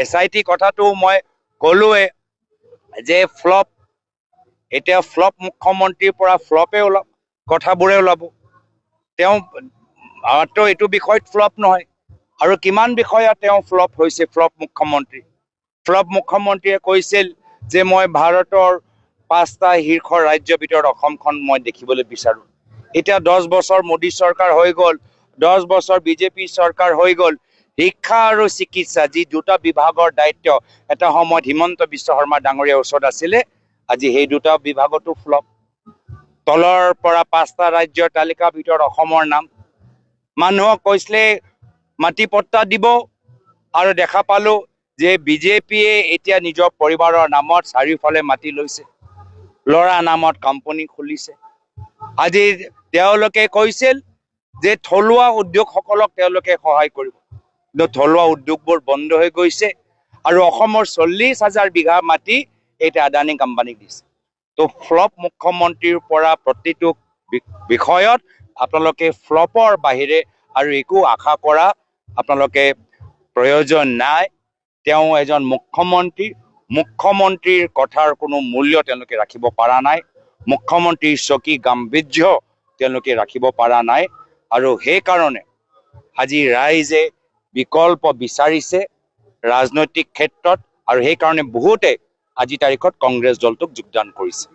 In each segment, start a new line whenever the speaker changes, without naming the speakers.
SIT কথাটো মই ক'লোৱে যে ফ্লপ, এতিয়া ফ্লপ মুখ্যমন্ত্ৰীৰ পৰা ফ্লপে ওলাব, কথাবোৰে ওলাব। তেওঁ মাত্ৰ এইটো বিষয়ত ফ্লপ নহয়, আৰু কিমান বিষয়ত তেওঁ ফ্লপ হৈছে। ফ্লপ মুখ্যমন্ত্ৰীয়ে কৈছিল যে মই ভাৰতৰ 5টা শীৰ্ষ ৰাজ্যৰ ভিতৰত অসমখন মই দেখিবলৈ বিচাৰোঁ। এতিয়া 10 বছৰ মোদী চৰকাৰ হৈ গ'ল, 10 বছৰ বিজেপি চৰকাৰ হৈ গ'ল। শিক্ষা আৰু চিকিৎসা যি দুটা বিভাগৰ দায়িত্ব এটা সময়ত হিমন্ত বিশ্ব শৰ্মা ডাঙৰীয়াৰ ওচৰত আছিলে, আজি সেই দুটা বিভাগতো ফ্লপ। তলৰ পৰা 5টা ৰাজ্যৰ তালিকাৰ ভিতৰত অসমৰ নাম। মানুহক কৈছিলে মাটি পট্টা দিব, আৰু দেখা পালো যে বিজেপিয়ে এতিয়া নিজৰ পৰিবাৰৰ নামত চাৰিওফালে মাটি লৈছে, ল'ৰা নামত কোম্পানী খুলিছে। আজি তেওঁলোকে কৈছিল যে থলুৱা উদ্যোগসকলক তেওঁলোকে সহায় কৰিব, কিন্তু থলুৱা উদ্যোগবোৰ বন্ধ হৈ গৈছে, আৰু অসমৰ 40,000 বিঘা মাটি এতিয়া আদানী কোম্পানীক দিছে। তো ফ্লপ মুখ্যমন্ত্ৰীৰ পৰা প্ৰতিটো বিষয়ত আপোনালোকে ফ্লপৰ বাহিৰে আৰু একো আশা কৰা আপোনালোকে প্ৰয়োজন নাই। তেওঁ এজন মুখ্যমন্ত্ৰীৰ কথাৰ কোনো মূল্য তেওঁলোকে ৰাখিব পৰা নাই। মুখ্যমন্ত্ৰীৰ চকী গাম্ভীৰ্য তেওঁলোকে ৰাখিব পৰা নাই, আৰু সেইকাৰণে আজি ৰাইজে বিকল্প বিচাৰিছে ৰাজনৈতিক ক্ষেত্ৰত, আৰু সেইকাৰণে বহুতে আজি তাৰিখত কংগ্ৰেছ দলটোক যোগদান কৰিছে।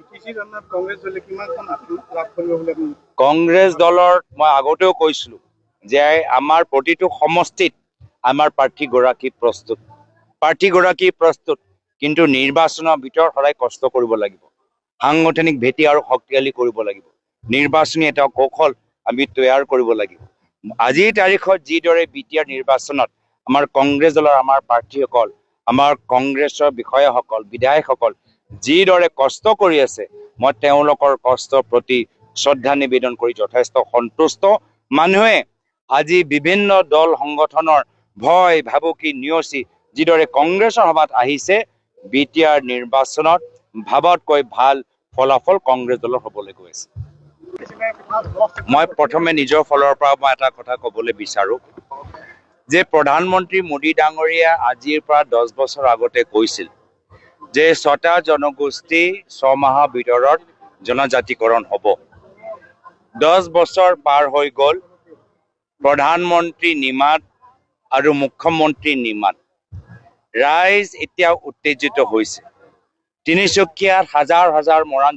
কংগ্ৰেছ দলৰ মই আগতেও কৈছিলো যে আমাৰ প্ৰতিটো সমষ্টিত আমাৰ প্ৰাৰ্থীগৰাকী প্ৰস্তুত, কিন্তু নিৰ্বাচনৰ ভিতৰত সদায় কষ্ট কৰিব লাগিব, সাংগঠনিক ভেটি আৰু শক্তিশালী কৰিব লাগিব, নিৰ্বাচনী এটা কৌশল আমি তৈয়াৰ কৰিব লাগিব। আজিৰ তাৰিখত যিদৰে বিটিআৰ নিৰ্বাচনত আমাৰ কংগ্ৰেছ দলৰ আমাৰ প্ৰাৰ্থীসকল, আমাৰ কংগ্ৰেছৰ বিষয়াসকল, বিধায়কসকল যিদৰে কষ্ট কৰি আছে, মই তেওঁলোকৰ কষ্টৰ প্ৰতি শ্ৰদ্ধা নিবেদন কৰি যথেষ্ট সন্তুষ্ট। মানুহে আজি বিভিন্ন দল সংগঠনৰ ভয় ভাবুকি নিয়চি যিদৰে কংগ্ৰেছৰ সভাত আহিছে, বিটিআৰ নিৰ্বাচনত ভাবতকৈ ভাল ফলাফল কংগ্ৰেছ দলৰ হ'বলৈ গৈ আছে। মই প্ৰথমে নিজৰ ফালৰ পৰা মই এটা কথা ক'বলৈ বিচাৰো যে প্ৰধানমন্ত্ৰী মোদী ডাঙৰীয়া আজিৰ পৰা 10 বছৰ আগতে কৈছিল যে 6টা জনগোষ্ঠী 6 মাহৰ ভিতৰত জনজাতিকৰণ হ'ব। 10 বছৰ পাৰ হৈ গ'ল, প্ৰধানমন্ত্ৰী নিমাত আৰু মুখ্যমন্ত্ৰী নিমাত। ৰাইজ এতিয়া উত্তেজিত হৈছে। তিনিচুকীয়াত হাজাৰ হাজাৰ মৰাণ